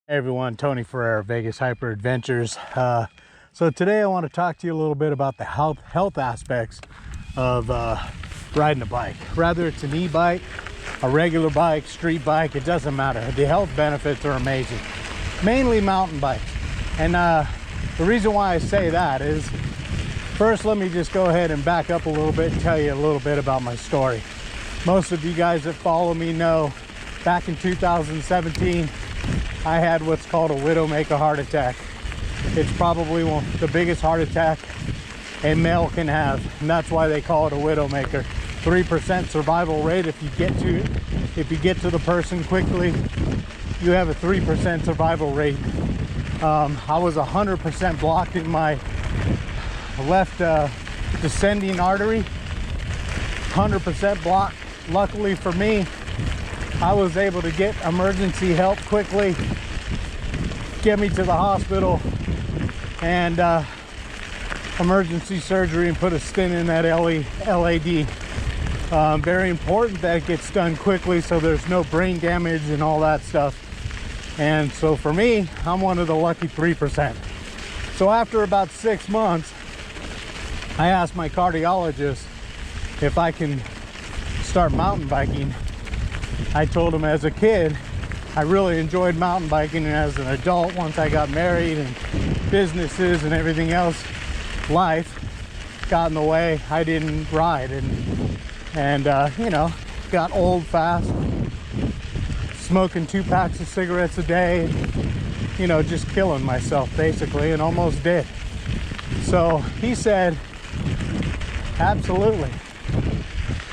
Hey everyone, Tony Ferrer, Vegas Hyper Adventures. So today I want to talk to you a little bit about the health aspects of riding a bike. Whether it's an e-bike, a regular bike, street bike, it doesn't matter. The health benefits are amazing. Mainly mountain bikes. And the reason why I say that is, first let me just go ahead and back up a little bit and tell you a little bit about my story. Most of you guys that follow me know back in 2017, I had what's called a widowmaker heart attack. It's probably the biggest heart attack a male can have, and that's why they call it a widowmaker. 3% survival rate. If you get to the person quickly, you have a 3% survival rate. I was 100% blocked in my left descending artery. 100% blocked. Luckily for me, I was able to get emergency help quickly, get me to the hospital, and emergency surgery, and put a stent in that LAD. Very important that it gets done quickly so there's no brain damage and all that stuff. And so for me, I'm one of the lucky 3%. So after about 6 months, I asked my cardiologist if I can start mountain biking. I told him as a kid, I really enjoyed mountain biking, and as an adult, once I got married and businesses and everything else, life got in the way. I didn't ride and you know, got old fast, smoking 2 packs of cigarettes a day, you know, just killing myself basically, and almost did. So he said, absolutely.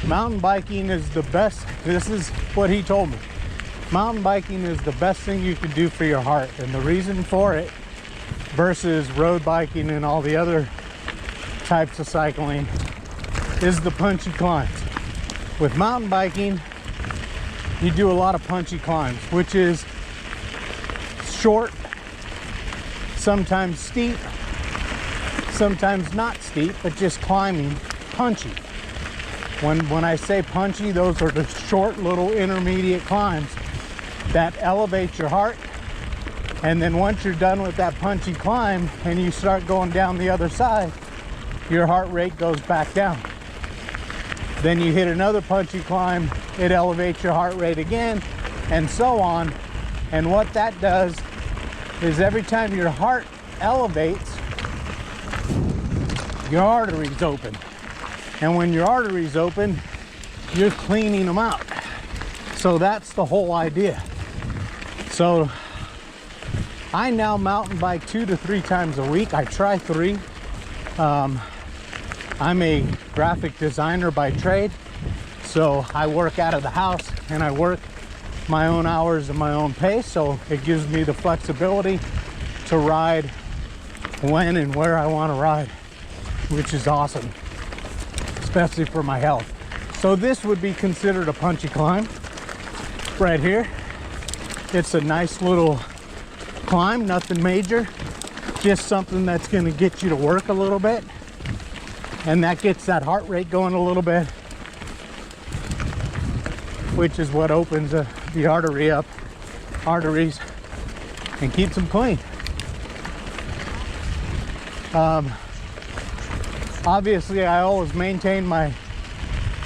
Mountain biking is the best. This is what he told me. Mountain biking is the best thing you can do for your heart. And the reason for it versus road biking and all the other types of cycling is the punchy climbs. With mountain biking, you do a lot of punchy climbs, which is short, sometimes steep, sometimes not steep, but just climbing, punchy. When I say punchy, those are the short little intermediate climbs that elevate your heart. And then once you're done with that punchy climb and you start going down the other side, your heart rate goes back down. Then you hit another punchy climb, it elevates your heart rate again, and so on. And what that does is every time your heart elevates, your arteries open. And when your arteries open, you're cleaning them out. So that's the whole idea. So I now mountain bike 2 to 3 times a week. I try 3. I'm a graphic designer by trade. So I work out of the house and I work my own hours and my own pace. So it gives me the flexibility to ride when and where I want to ride, which is awesome, especially for my health. So this would be considered a punchy climb right here. It's a nice little climb, nothing major, just something that's going to get you to work a little bit, and that gets that heart rate going a little bit, which is what opens the arteries, and keeps them clean. Obviously, I always maintain my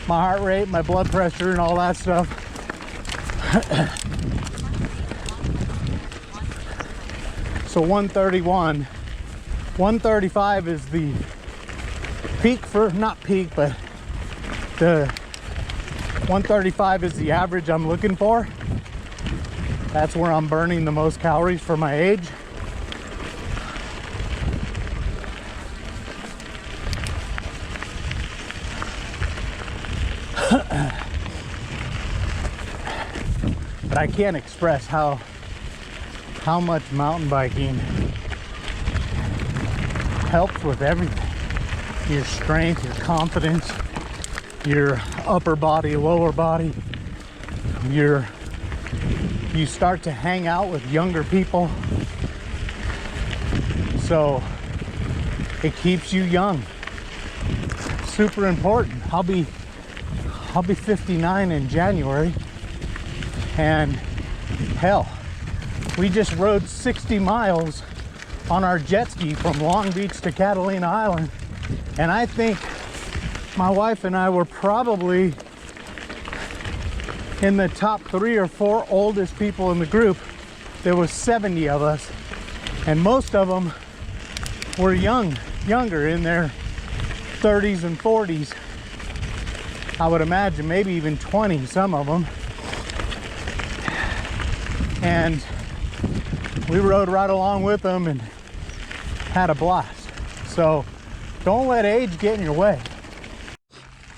heart rate, my blood pressure, and all that stuff. So 131, 135 is the peak for, not peak, but the 135 is the average I'm looking for. That's where I'm burning the most calories for my age. But I can't express how much mountain biking helps with everything. Your strength, your confidence, your upper body, lower body. You start to hang out with younger people. So it keeps you young. Super important. I'll be 59 in January, and hell, We just rode 60 miles on our jet ski from Long Beach to Catalina Island. And I think my wife and I were probably in the top 3 or 4 oldest people in the group. There was 70 of us, and most of them were younger, in their 30s and 40s. I would imagine maybe even 20, some of them. And we rode right along with them and had a blast. So don't let age get in your way.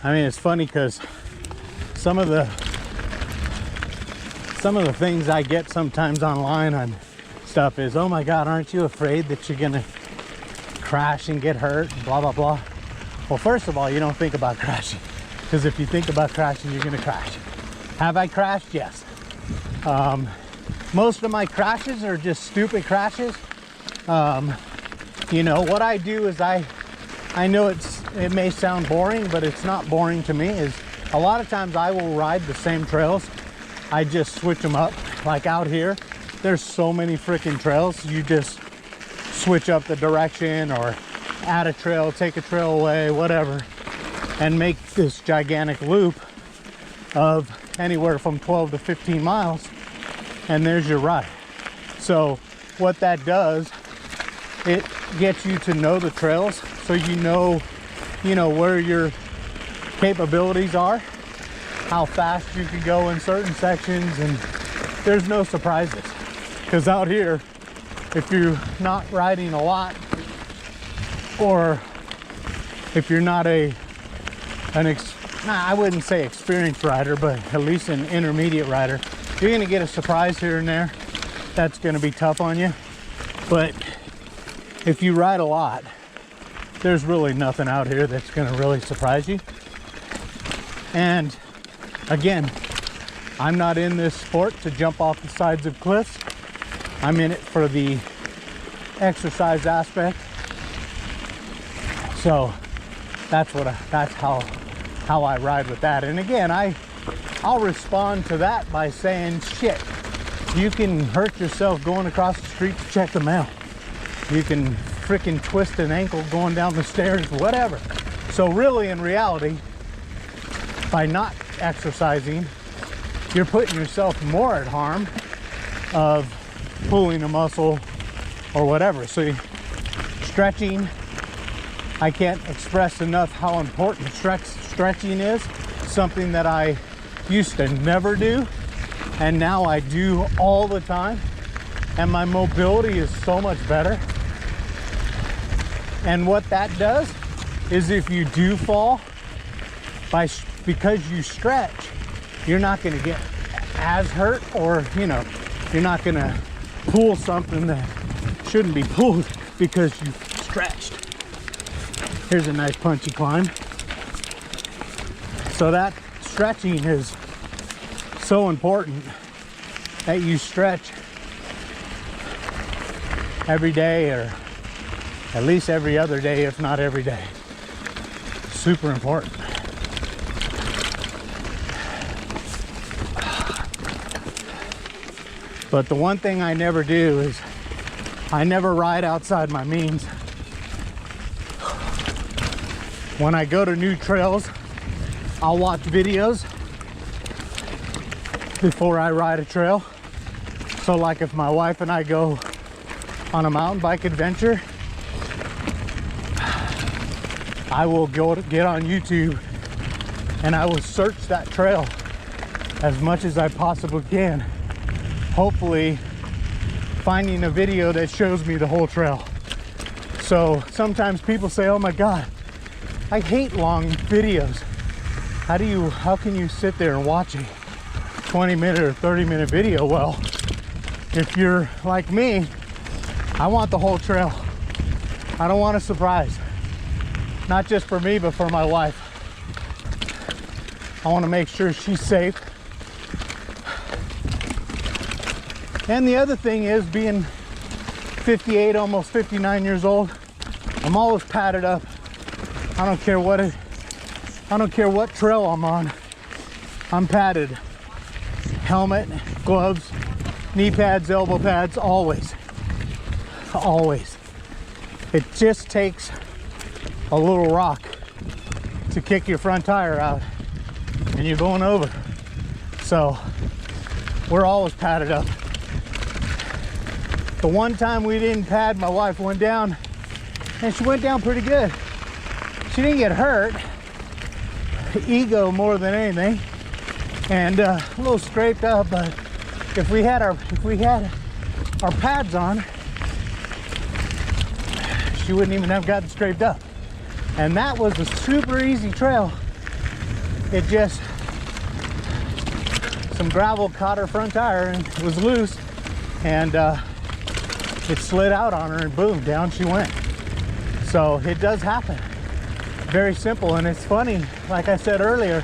I mean, it's funny because some of the things I get sometimes online on stuff is, oh my God, aren't you afraid that you're gonna crash and get hurt and blah, blah, blah. Well, first of all, you don't think about crashing, because if you think about crashing, you're gonna crash. Have I crashed? Yes. Most of my crashes are just stupid crashes. You know, what I do is I know it may sound boring, but it's not boring to me. Is a lot of times I will ride the same trails. I just switch them up. Like out here, there's so many freaking trails. You just switch up the direction or add a trail, take a trail away, whatever, and make this gigantic loop of anywhere from 12 to 15 miles. And there's your ride. So what that does, it gets you to know the trails, so you know where your capabilities are, how fast you can go in certain sections, and there's no surprises. Because out here, if you're not riding a lot, or if you're not I wouldn't say experienced rider, but at least an intermediate rider, you're gonna get a surprise here and there. That's gonna be tough on you. But if you ride a lot, there's really nothing out here that's gonna really surprise you. And again, I'm not in this sport to jump off the sides of cliffs. I'm in it for the exercise aspect. So that's how I ride with that. And again, I'll respond to that by saying, shit, you can hurt yourself going across the street to check the mail. You can freaking twist an ankle going down the stairs, whatever. So really, in reality, by not exercising, you're putting yourself more at harm of pulling a muscle or whatever. So stretching, I can't express enough how important stretching is. Something that I used to never do, and now I do all the time, and my mobility is so much better. And what that does is, if you do fall, because you stretch, you're not going to get as hurt, or you're not going to pull something that shouldn't be pulled because you stretched. Here's a nice punchy climb. So that stretching is so important, that you stretch every day, or at least every other day, if not every day. Super important. But the one thing I never do is I never ride outside my means. When I go to new trails, I'll watch videos before I ride a trail. So like if my wife and I go on a mountain bike adventure, I will get on YouTube and I will search that trail as much as I possibly can, hopefully finding a video that shows me the whole trail. So sometimes people say, oh my God, I hate long videos. How can you sit there and watch a 20-minute or 30-minute video? Well, if you're like me, I want the whole trail. I don't want a surprise. Not just for me, but for my wife. I want to make sure she's safe. And the other thing is, being 58, almost 59 years old, I'm always padded up. I don't care what trail I'm on. I'm padded. Helmet, gloves, knee pads, elbow pads, always. Always. It just takes a little rock to kick your front tire out and you're going over. So we're always padded up. The one time we didn't pad, my wife went down, and she went down pretty good. She didn't get hurt. Ego more than anything, and a little scraped up. But if we had our pads on, she wouldn't even have gotten scraped up. And that was a super easy trail. It just, some gravel caught her front tire and it was loose, and it slid out on her, and boom, down she went. So it does happen. Very simple. And it's funny, like I said earlier,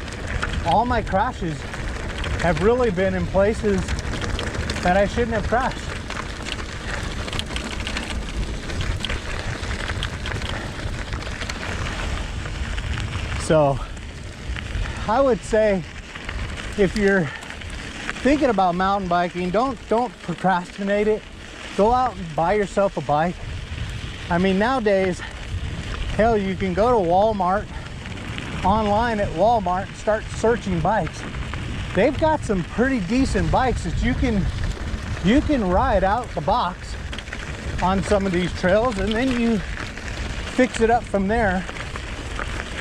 all my crashes have really been in places that I shouldn't have crashed. So I would say, if you're thinking about mountain biking, don't procrastinate it. Go out and buy yourself a bike. I mean, nowadays, hell, you can go to Walmart, online at Walmart, and start searching bikes. They've got some pretty decent bikes that you can ride out the box on some of these trails, and then you fix it up from there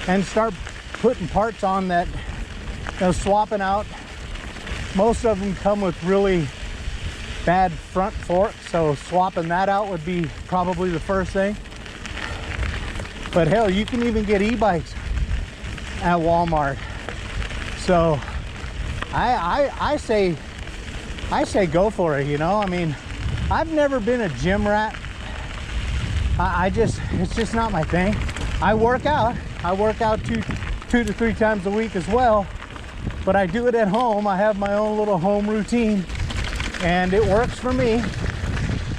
and start putting parts on that, you know, swapping out. Most of them come with really bad front forks, so swapping that out would be probably the first thing. But hell, you can even get e-bikes at Walmart. So I say go for it, you know. I mean, I've never been a gym rat. It's just not my thing. I work out two to three times a week as well, but I do it at home. I have my own little home routine, and it works for me.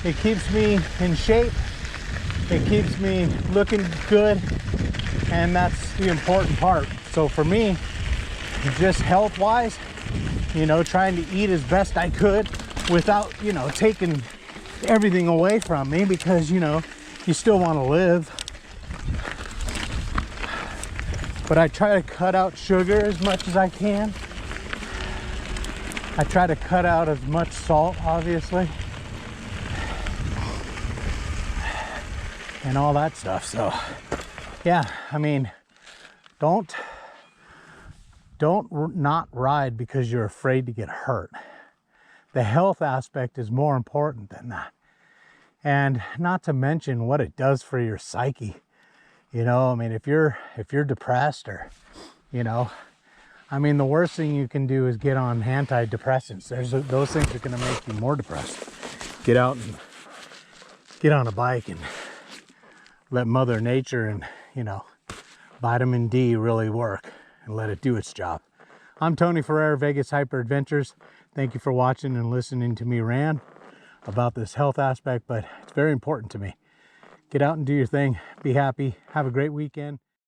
It keeps me in shape. It keeps me looking good, and that's the important part. So for me, just health-wise, you know, trying to eat as best I could without, you know, taking everything away from me, because, you know, you still want to live. But I try to cut out sugar as much as I can. I try to cut out as much salt, obviously, and all that stuff. So yeah, I mean, don't not ride because you're afraid to get hurt. The health aspect is more important than that. And not to mention what it does for your psyche. You know, I mean, if you're depressed, or, you know, I mean, the worst thing you can do is get on antidepressants. Those things are going to make you more depressed. Get out and get on a bike and let Mother Nature and, you know, vitamin D really work, and let it do its job. I'm Tony Ferrer, Vegas Hyper Adventures. Thank you for watching and listening to me rant about this health aspect, but it's very important to me. Get out and do your thing. Be happy. Have a great weekend.